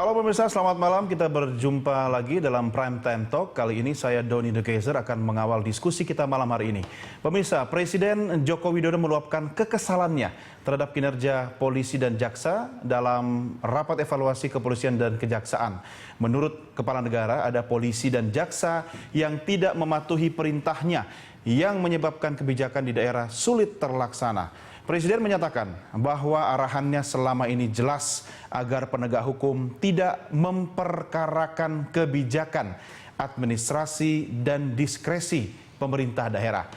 Halo pemirsa, selamat malam. Kita berjumpa lagi dalam Prime Time Talk. Kali ini saya Doni De Keyser akan mengawal diskusi kita malam hari ini. Pemirsa, Presiden Joko Widodo meluapkan kekesalannya terhadap kinerja polisi dan jaksa dalam rapat evaluasi kepolisian dan kejaksaan. Menurut Kepala Negara, ada polisi dan jaksa yang tidak mematuhi perintahnya yang menyebabkan kebijakan di daerah sulit terlaksana. Presiden menyatakan bahwa arahannya selama ini jelas agar penegak hukum tidak memperkarakan kebijakan, administrasi, dan diskresi pemerintah daerah.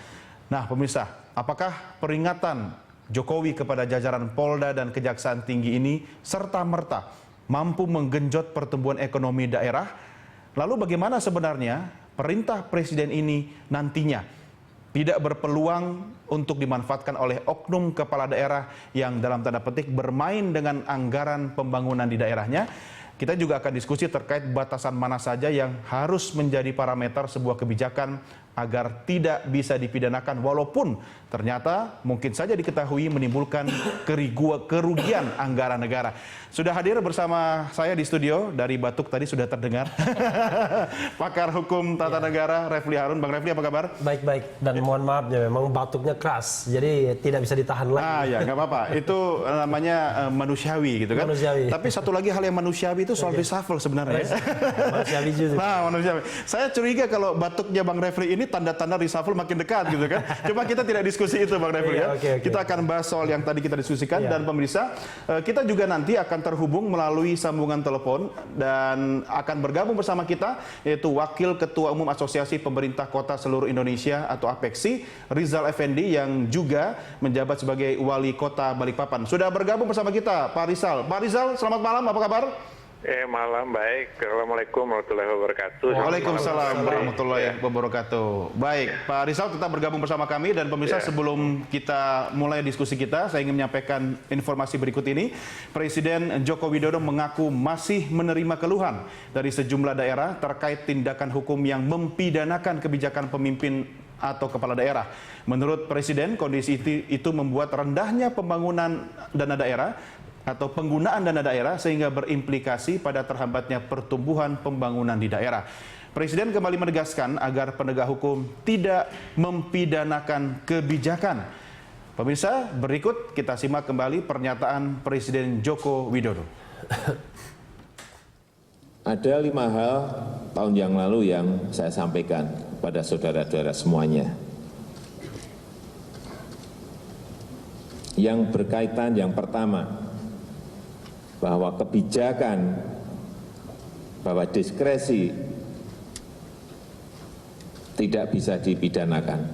Nah, pemirsa, apakah peringatan Jokowi kepada jajaran Polda dan Kejaksaan Tinggi ini serta-merta mampu menggenjot pertumbuhan ekonomi daerah? Lalu bagaimana sebenarnya perintah Presiden ini nantinya tidak berpeluang untuk dimanfaatkan oleh oknum kepala daerah yang dalam tanda petik bermain dengan anggaran pembangunan di daerahnya? Kita juga akan diskusi terkait batasan mana saja yang harus menjadi parameter sebuah kebijakan agar tidak bisa dipidanakan walaupun ternyata mungkin saja diketahui menimbulkan kerugian anggaran negara. Sudah hadir bersama saya di studio, dari batuk tadi sudah terdengar, pakar hukum tata negara Refli Harun. Bang Refli, apa kabar? Baik-baik, dan mohon maaf ya, memang batuknya keras, jadi tidak bisa ditahan lagi. Ya, nggak apa-apa. Itu namanya manusiawi gitu kan. Manusiawi. Tapi satu lagi hal yang manusiawi itu soal reshuffle sebenarnya. Manusiawi juga. Nah, manusiawi. Saya curiga kalau batuknya Bang Refli ini tanda-tanda reshuffle makin dekat gitu kan. Coba kita tidak diskusi itu Bang Refli ya. Okay. Kita akan bahas soal yang tadi kita diskusikan dan pemirsa, kita juga nanti akan terhubung melalui sambungan telepon dan akan bergabung bersama kita yaitu Wakil Ketua Umum Asosiasi Pemerintah Kota Seluruh Indonesia atau APEKSI, Rizal Effendi, yang juga menjabat sebagai Wali Kota Balikpapan. Sudah bergabung bersama kita Pak Rizal. Pak Rizal, selamat malam, apa kabar? Malam baik. Assalamualaikum warahmatullahi wabarakatuh. Waalaikumsalam warahmatullahi wabarakatuh. Baik, Pak Rizal tetap bergabung bersama kami dan pemirsa, sebelum kita mulai diskusi kita, saya ingin menyampaikan informasi berikut ini. Presiden Joko Widodo mengaku masih menerima keluhan dari sejumlah daerah terkait tindakan hukum yang mempidanakan kebijakan pemimpin atau kepala daerah. Menurut Presiden, kondisi itu membuat rendahnya pembangunan dana daerah atau penggunaan dana daerah sehingga berimplikasi pada terhambatnya pertumbuhan pembangunan di daerah. Presiden kembali menegaskan agar penegak hukum tidak mempidanakan kebijakan. Pemirsa, berikut kita simak kembali pernyataan Presiden Joko Widodo. Ada 5 hal tahun yang lalu yang saya sampaikan pada saudara-saudara semuanya. Yang berkaitan, yang pertama, bahwa kebijakan, bahwa diskresi tidak bisa dipidanakan.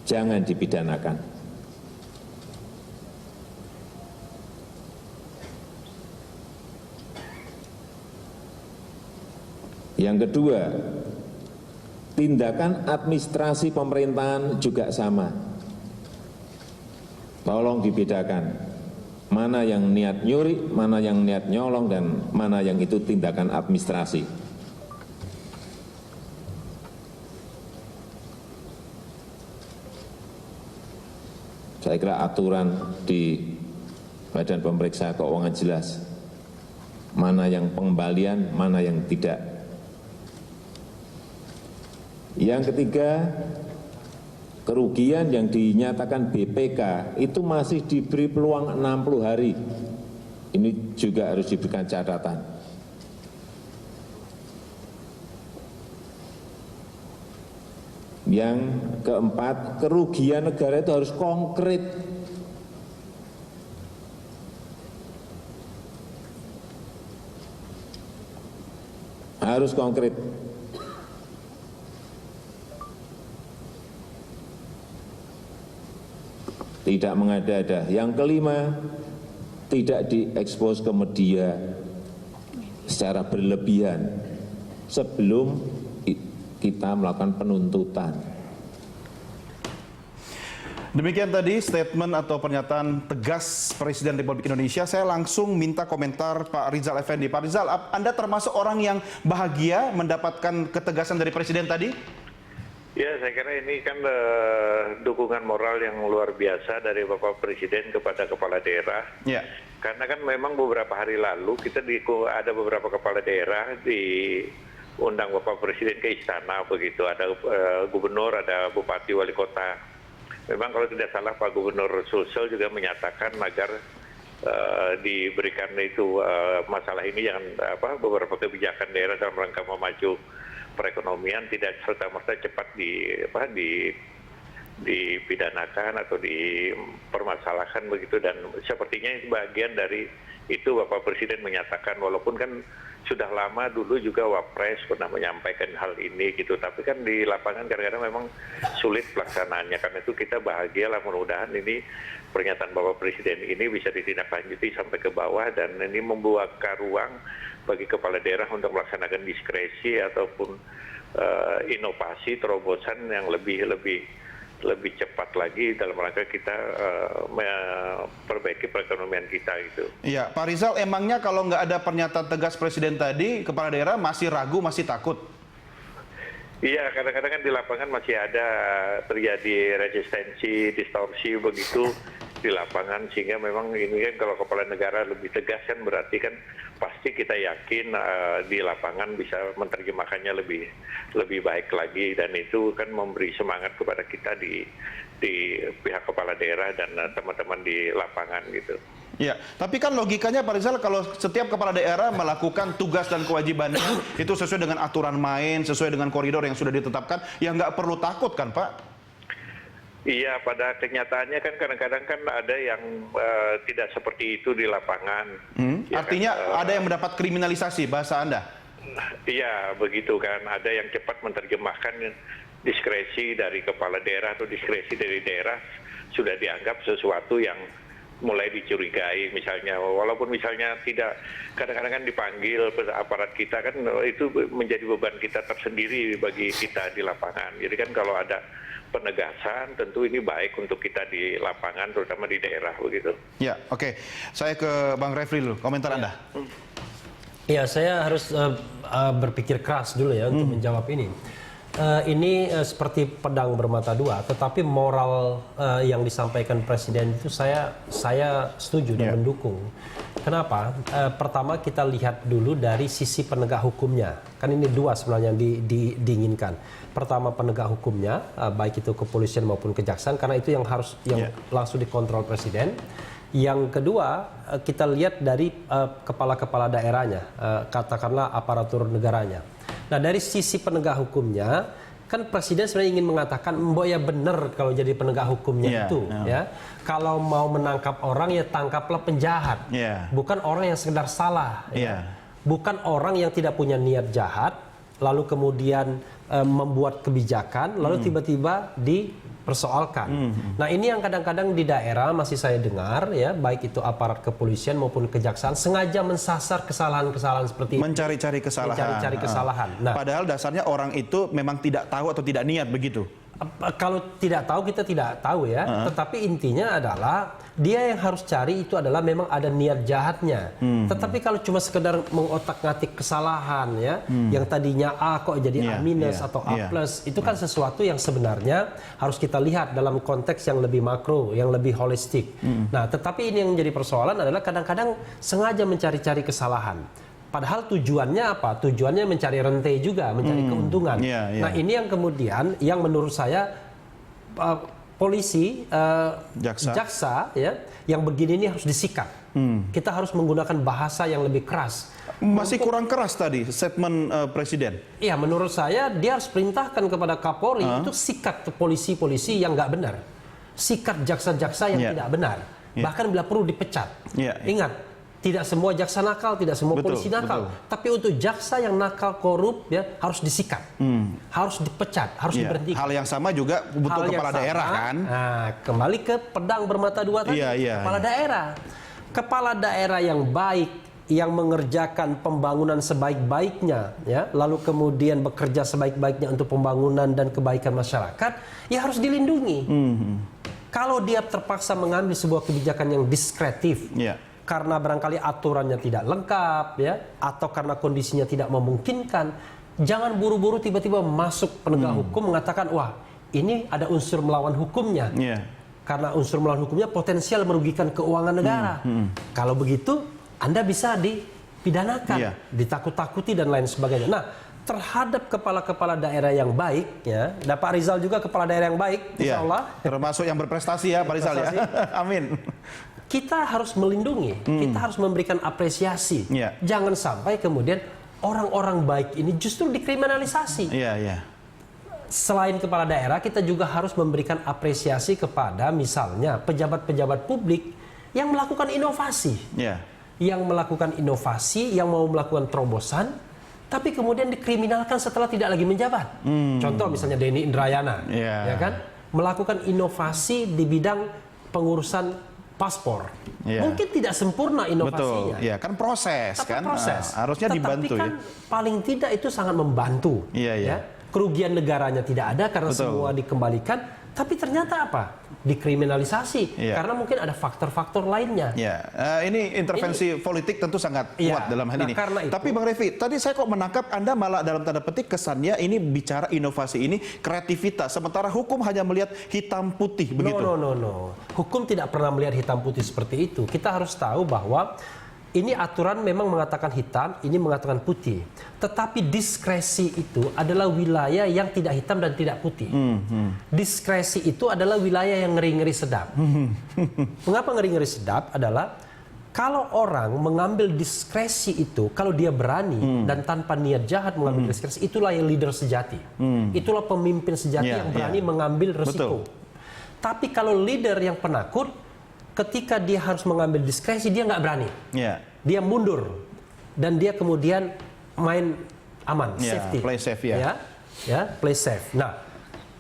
Jangan dipidanakan. Yang kedua, tindakan administrasi pemerintahan juga sama. Tolong dibedakan. Mana yang niat nyuri, mana yang niat nyolong, dan mana yang itu tindakan administrasi. Saya kira aturan di Badan Pemeriksa Keuangan jelas. Mana yang pengembalian, mana yang tidak. Yang ketiga, kerugian yang dinyatakan BPK itu masih diberi peluang 60 hari. Ini juga harus diberikan catatan. Yang keempat, kerugian negara itu harus konkret. Harus konkret. Tidak mengada-ada. Yang kelima, tidak diekspos ke media secara berlebihan sebelum kita melakukan penuntutan. Demikian tadi statement atau pernyataan tegas Presiden Republik Indonesia. Saya langsung minta komentar Pak Rizal Effendi. Pak Rizal, Anda termasuk orang yang bahagia mendapatkan ketegasan dari Presiden tadi? Ya, saya kira ini kan dukungan moral yang luar biasa dari Bapak Presiden kepada kepala daerah. Ya. Karena kan memang beberapa hari lalu ada beberapa kepala daerah diundang Bapak Presiden ke istana begitu. Ada gubernur, ada bupati, wali kota. Memang kalau tidak salah Pak Gubernur Sulsel juga menyatakan agar diberikan itu masalah ini jangan beberapa kebijakan daerah dalam rangka memacu perekonomian tidak serta-merta cepat dipidanakan atau dipermasalahkan begitu, dan sepertinya bagian dari itu Bapak Presiden menyatakan walaupun kan sudah lama dulu juga Wapres pernah menyampaikan hal ini gitu, tapi kan di lapangan kadang-kadang memang sulit pelaksanaannya. Karena itu kita bahagialah, mudah-mudahan ini pernyataan Bapak Presiden ini bisa ditindaklanjuti sampai ke bawah dan ini membuka ruang bagi kepala daerah untuk melaksanakan diskresi ataupun inovasi terobosan yang lebih cepat lagi dalam rangka kita memperbaiki perekonomian kita gitu. Iya, Pak Rizal, emangnya kalau nggak ada pernyataan tegas Presiden tadi, kepala daerah masih ragu, masih takut? Iya, kadang-kadang kan di lapangan masih ada terjadi resistensi, distorsi begitu di lapangan, sehingga memang ini kan kalau kepala negara lebih tegas kan berarti kan pasti kita yakin di lapangan bisa menerjemahkannya lebih baik lagi, dan itu kan memberi semangat kepada kita di pihak kepala daerah dan teman-teman di lapangan gitu. Ya, tapi kan logikanya Pak Rizal, kalau setiap kepala daerah melakukan tugas dan kewajibannya itu sesuai dengan aturan main, sesuai dengan koridor yang sudah ditetapkan, ya nggak perlu takut kan Pak? Iya, pada kenyataannya kan kadang-kadang kan ada yang tidak seperti itu di lapangan. Ya Artinya kan, ada yang mendapat kriminalisasi bahasa Anda? Iya, begitu kan. Ada yang cepat menerjemahkan diskresi dari kepala daerah atau diskresi dari daerah sudah dianggap sesuatu yang mulai dicurigai, misalnya walaupun misalnya tidak, kadang-kadang kan dipanggil aparat kita kan itu menjadi beban kita tersendiri bagi kita di lapangan. Jadi kan kalau ada penegasan tentu ini baik untuk kita di lapangan terutama di daerah begitu. Ya, oke. Saya ke Bang Refli dulu, komentar Anda. Ya, saya harus berpikir keras dulu ya untuk menjawab ini. Ini seperti pedang bermata dua, tetapi moral yang disampaikan Presiden itu saya setuju dan mendukung. Kenapa? Pertama kita lihat dulu dari sisi penegak hukumnya. Kan ini dua sebenarnya yang diinginkan. Pertama penegak hukumnya, baik itu kepolisian maupun kejaksaan, karena itu yang harus langsung dikontrol Presiden. Yang kedua, kita lihat dari kepala-kepala daerahnya, katakanlah aparatur negaranya. Nah, dari sisi penegak hukumnya, kan Presiden sebenarnya ingin mengatakan, mbok ya benar kalau jadi penegak hukumnya itu, ya. Kalau mau menangkap orang ya tangkaplah penjahat, bukan orang yang sekedar salah, bukan orang yang tidak punya niat jahat, lalu kemudian membuat kebijakan, lalu tiba-tiba dipersoalkan. Nah, ini yang kadang-kadang di daerah masih saya dengar, ya, baik itu aparat kepolisian maupun kejaksaan sengaja mensasar kesalahan-kesalahan seperti itu. Mencari-cari kesalahan. Mencari-cari kesalahan. Nah, padahal dasarnya orang itu memang tidak tahu atau tidak niat begitu. Kalau tidak tahu kita tidak tahu ya, tetapi intinya adalah dia yang harus cari itu adalah memang ada niat jahatnya. Tetapi kalau cuma sekedar mengotak-ngatik kesalahan ya, yang tadinya A kok jadi A minus atau A plus, itu kan sesuatu yang sebenarnya harus kita lihat dalam konteks yang lebih makro, yang lebih holistik. Nah, tetapi ini yang menjadi persoalan adalah kadang-kadang sengaja mencari-cari kesalahan. Padahal tujuannya apa? Tujuannya mencari rente juga, mencari keuntungan. Nah, ini yang kemudian yang menurut saya polisi, jaksa ya, yang begini ini harus disikat. Kita harus menggunakan bahasa yang lebih keras. Masih kurang keras tadi statement Presiden. Iya, menurut saya dia harus perintahkan kepada Kapolri itu sikat polisi-polisi yang nggak benar, sikat jaksa-jaksa yang tidak benar, bahkan bila perlu dipecat. Ingat. Tidak semua jaksa nakal, tidak semua polisi nakal. Tapi untuk jaksa yang nakal, korup, ya harus disikat, harus dipecat, harus diberhentikan. Hal yang sama juga butuh kepala daerah kan? Nah, kembali ke pedang bermata dua tadi. Kepala daerah yang baik, yang mengerjakan pembangunan sebaik-baiknya, ya, lalu kemudian bekerja sebaik-baiknya untuk pembangunan dan kebaikan masyarakat, ya harus dilindungi. Kalau dia terpaksa mengambil sebuah kebijakan yang diskretif, karena barangkali aturannya tidak lengkap, ya, atau karena kondisinya tidak memungkinkan, jangan buru-buru tiba-tiba masuk penegak hukum mengatakan, wah ini ada unsur melawan hukumnya. karena unsur melawan hukumnya potensial merugikan keuangan negara. Kalau begitu, Anda bisa dipidanakan, ditakut-takuti dan lain sebagainya. Nah, terhadap kepala-kepala daerah yang baik, ya, dan Pak Rizal juga kepala daerah yang baik, insya Allah. Termasuk yang berprestasi ya, Pak Rizal ya. Amin. Kita harus melindungi, kita harus memberikan apresiasi. Jangan sampai kemudian orang-orang baik ini justru dikriminalisasi. Selain kepala daerah, kita juga harus memberikan apresiasi kepada misalnya pejabat-pejabat publik yang melakukan inovasi. Yang melakukan inovasi, yang mau melakukan terobosan, tapi kemudian dikriminalkan setelah tidak lagi menjabat. Contoh misalnya Denny Indrayana, ya kan, melakukan inovasi di bidang pengurusan paspor. Mungkin tidak sempurna inovasinya. Betul, kan proses, tapi kan proses. Harusnya dibantu. Tapi kan paling tidak itu sangat membantu. Ya. Kerugian negaranya tidak ada karena semua dikembalikan, tapi ternyata apa? Dikriminalisasi karena mungkin ada faktor-faktor lainnya. Ini intervensi politik tentu sangat kuat dalam hal ini. Itu, tapi Bang Refli, tadi saya kok menangkap Anda malah dalam tanda petik kesannya ini bicara inovasi ini kreativitas, sementara hukum hanya melihat hitam putih begitu. No. Hukum tidak pernah melihat hitam putih seperti itu. Kita harus tahu bahwa ini aturan memang mengatakan hitam, ini mengatakan putih. Tetapi diskresi itu adalah wilayah yang tidak hitam dan tidak putih. Diskresi itu adalah wilayah yang ngeri-ngeri sedap. Mengapa ngeri-ngeri sedap? Adalah kalau orang mengambil diskresi itu, kalau dia berani dan tanpa niat jahat mengambil diskresi, itulah yang leader sejati. Itulah pemimpin sejati yang berani mengambil resiko. Tapi kalau leader yang penakut, ketika dia harus mengambil diskresi, dia nggak berani. Dia mundur. Dan dia kemudian main aman, safety. Play safe, play safe. Nah,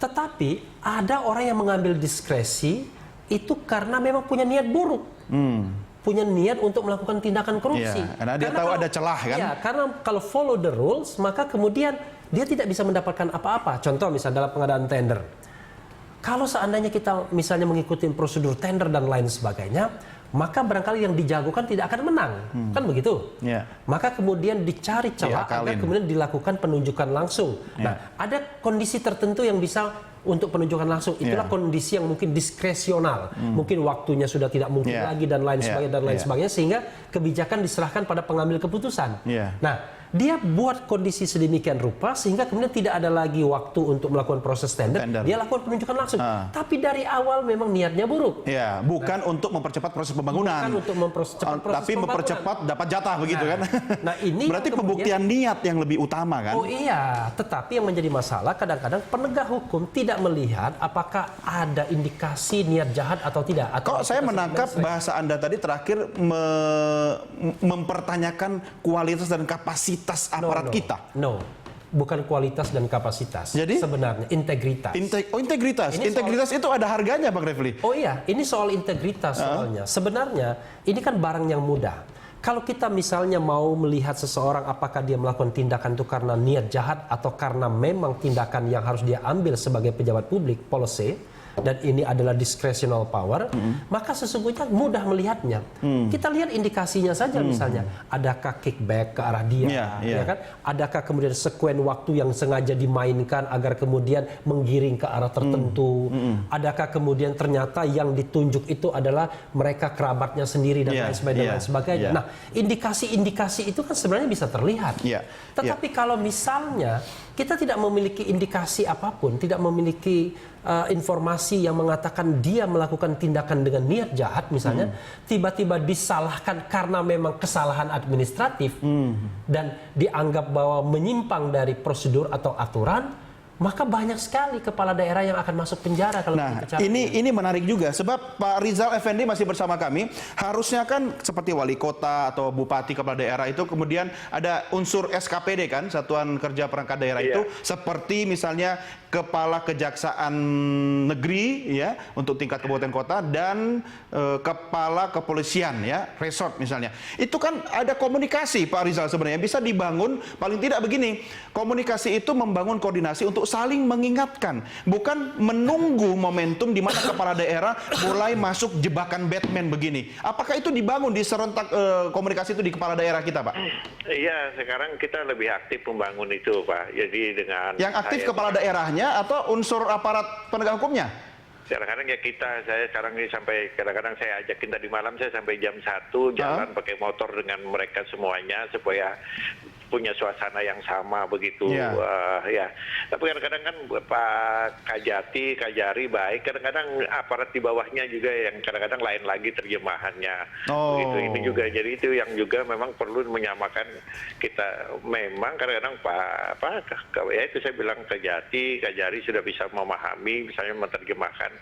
tetapi ada orang yang mengambil diskresi itu karena memang punya niat buruk. Punya niat untuk melakukan tindakan korupsi. Karena dia tahu ada celah, kan? Karena kalau follow the rules, maka kemudian dia tidak bisa mendapatkan apa-apa. Contoh misalnya dalam pengadaan tender. Kalau seandainya kita misalnya mengikuti prosedur tender dan lain sebagainya, maka barangkali yang dijagokan tidak akan menang. Kan begitu? Maka kemudian dicari celah agar kemudian dilakukan penunjukan langsung. Nah, ada kondisi tertentu yang bisa untuk penunjukan langsung. Itulah kondisi yang mungkin diskresional. Mungkin waktunya sudah tidak mungkin lagi dan lain sebagainya, sehingga kebijakan diserahkan pada pengambil keputusan. Nah, dia buat kondisi sedemikian rupa sehingga kemudian tidak ada lagi waktu untuk melakukan proses tender. Dia lakukan penunjukan langsung. Tapi dari awal memang niatnya buruk. Bukan untuk mempercepat proses pembangunan. Bukan untuk mempercepat proses tapi mempercepat dapat jatah begitu kan. Nah, ini berarti pembuktian niat yang lebih utama kan. Oh iya, tetapi yang menjadi masalah kadang-kadang penegak hukum tidak melihat apakah ada indikasi niat jahat atau tidak. Kok saya menangkap bahasa Anda tadi terakhir mempertanyakan kualitas dan kapasitas aparat kita. Bukan kualitas dan kapasitas. Jadi sebenarnya integritas. Integritas. Integritas itu ada harganya, Bang Refli. Oh iya, ini soal integritas soalnya. Sebenarnya ini kan barang yang mudah. Kalau kita misalnya mau melihat seseorang apakah dia melakukan tindakan itu karena niat jahat atau karena memang tindakan yang harus dia ambil sebagai pejabat publik, policy, dan ini adalah discretional power, maka sesungguhnya mudah melihatnya. Kita lihat indikasinya saja misalnya, adakah kickback ke arah dia, ya kan? Adakah kemudian sekuen waktu yang sengaja dimainkan agar kemudian menggiring ke arah tertentu? Adakah kemudian ternyata yang ditunjuk itu adalah mereka kerabatnya sendiri dan lain sebagainya. Nah, indikasi-indikasi itu kan sebenarnya bisa terlihat. Tetapi kalau misalnya kita tidak memiliki indikasi apapun, tidak memiliki informasi yang mengatakan dia melakukan tindakan dengan niat jahat misalnya, tiba-tiba disalahkan karena memang kesalahan administratif dan dianggap bahwa menyimpang dari prosedur atau aturan, maka banyak sekali kepala daerah yang akan masuk penjara kalau ini menarik juga sebab Pak Rizal Effendi masih bersama kami. Harusnya kan seperti wali kota atau bupati kepala daerah itu kemudian ada unsur SKPD kan, Satuan Kerja Perangkat Daerah itu, seperti misalnya kepala kejaksaan negeri ya untuk tingkat kabupaten kota dan kepala kepolisian ya, resort misalnya. Itu kan ada komunikasi Pak Rizal sebenarnya bisa dibangun, paling tidak begini. Komunikasi itu membangun koordinasi untuk saling mengingatkan, bukan menunggu momentum di mana kepala daerah mulai masuk jebakan Batman begini. Apakah itu dibangun di serentak komunikasi itu di kepala daerah kita, Pak? Iya, sekarang kita lebih aktif membangun itu, Pak. Jadi dengan yang aktif kepala daerahnya atau unsur aparat penegak hukumnya? Kadang-kadang ya saya sekarang ini sampai kadang-kadang saya ajakin tadi malam saya sampai jam 1 jalan pakai motor dengan mereka semuanya supaya punya suasana yang sama begitu. Ya. Tapi kadang-kadang kan Pak Kajari baik, kadang-kadang aparat di bawahnya juga yang kadang-kadang lain lagi terjemahannya. Begitu. Ini juga jadi itu yang juga memang perlu menyamakan kita. Memang kadang-kadang ya itu saya bilang Kajari sudah bisa memahami, misalnya menerjemahkan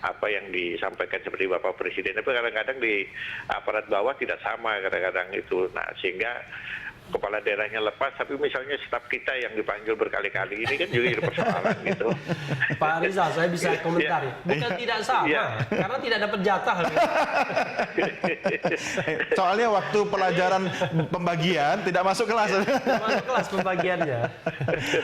apa yang disampaikan seperti Bapak Presiden. Tapi kadang-kadang di aparat bawah tidak sama kadang-kadang itu. Nah, sehingga kepala daerahnya lepas, tapi misalnya staf kita yang dipanggil berkali-kali ini kan juga jadi persoalan gitu. Pak Rizal, saya bisa komentari. Bukan tidak sama, karena tidak dapat jatah. Soalnya waktu pelajaran pembagian tidak masuk kelas. Tidak masuk kelas pembagiannya.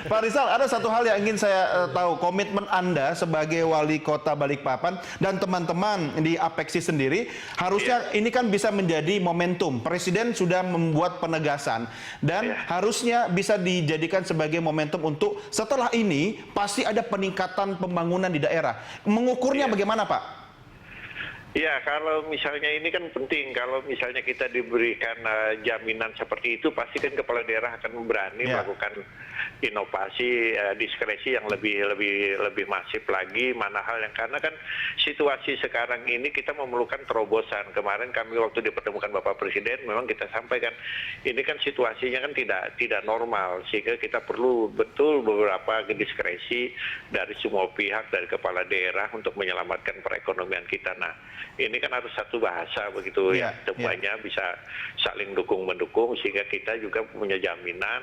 Pak Rizal, ada satu hal yang ingin saya tahu, komitmen Anda sebagai wali kota Balikpapan dan teman-teman di Apexi sendiri, harusnya ini kan bisa menjadi momentum. Presiden sudah membuat penegasan. Dan harusnya bisa dijadikan sebagai momentum untuk setelah ini pasti ada peningkatan pembangunan di daerah. Mengukurnya bagaimana, Pak? Ya, kalau misalnya ini kan penting, kalau misalnya kita diberikan jaminan seperti itu, pasti kan kepala daerah akan berani melakukan inovasi, diskresi yang lebih masif lagi, mana hal yang karena kan situasi sekarang ini kita memerlukan terobosan. Kemarin kami waktu dipertemukan Bapak Presiden, memang kita sampaikan ini kan situasinya kan tidak normal, sehingga kita perlu betul beberapa diskresi dari semua pihak, dari kepala daerah untuk menyelamatkan perekonomian kita. Nah, ini kan harus satu bahasa begitu ya, semuanya bisa saling dukung-mendukung sehingga kita juga punya jaminan,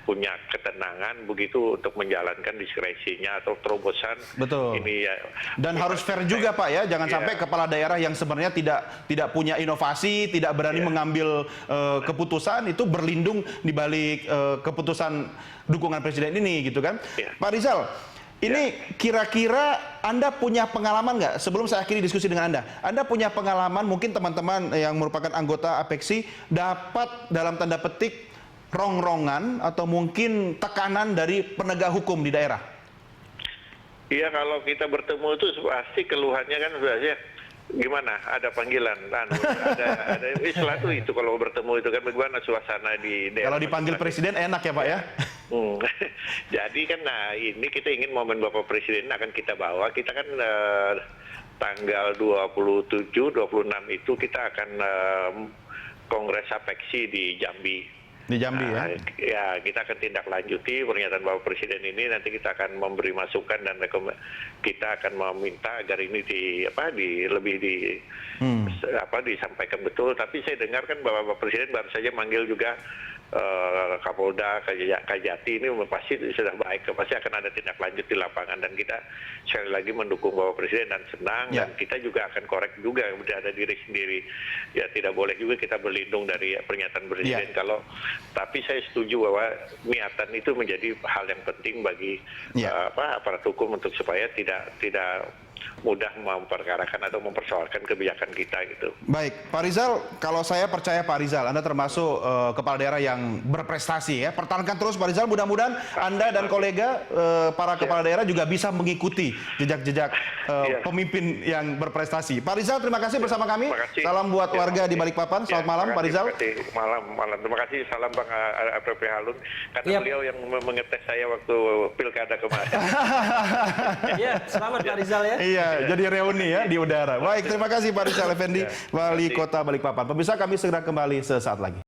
punya ketenangan begitu untuk menjalankan diskresinya atau terobosan. Betul. Ini ya. Dan harus fair juga Pak ya, jangan sampai kepala daerah yang sebenarnya tidak punya inovasi, tidak berani mengambil keputusan itu berlindung di balik keputusan dukungan Presiden ini gitu kan. Pak Rizal, ini kira-kira Anda punya pengalaman nggak, sebelum saya akhiri diskusi dengan Anda punya pengalaman, mungkin teman-teman yang merupakan anggota Apexi dapat dalam tanda petik rongrongan atau mungkin tekanan dari penegak hukum di daerah? Iya, kalau kita bertemu itu pasti keluhannya kan sebenarnya gimana, ada panggilan, ada istilah itu kalau bertemu itu kan bagaimana suasana di daerah. Kalau dipanggil Presiden enak ya Pak ya? Jadi kan ini kita ingin momen Bapak Presiden akan kita bawa, kita kan tanggal 27, 26 itu kita akan Kongres Apexi di Jambi. Di Jambi ya, kita akan tindak lanjuti pernyataan Bapak Presiden ini, nanti kita akan memberi masukan dan kita akan meminta agar ini disampaikan betul. Tapi saya dengar kan Bapak Presiden baru saja manggil juga Kapolda, Kajati, ini pasti sudah baik, pasti akan ada tindak lanjut di lapangan, dan kita sekali lagi mendukung Bapak Presiden dan senang, dan kita juga akan korek juga ada diri sendiri. Ya, tidak boleh juga kita berlindung dari pernyataan Presiden. Tapi saya setuju bahwa niatan itu menjadi hal yang penting bagi aparat hukum untuk supaya tidak mudah memperkarakan atau mempersoalkan kebijakan kita gitu. Baik, Pak Rizal, kalau saya percaya Pak Rizal, Anda termasuk kepala daerah yang berprestasi ya. Pertahankan terus Pak Rizal, mudah-mudahan Anda dan kolega para kepala daerah juga bisa mengikuti jejak-jejak pemimpin yang berprestasi. Pak Rizal, terima kasih bersama kami. Salam buat warga di Balikpapan. Selamat malam Pak Rizal. Malam. Terima kasih, salam Bang APP Halun. Karena beliau yang mengetes saya waktu pilkada kemarin. Iya, selamat Pak Rizal ya. Iya, jadi reuni ya di udara. Baik, terima kasih Pak Rizal Effendi, Wali Kota Balikpapan. Pemirsa, kami segera kembali sesaat lagi.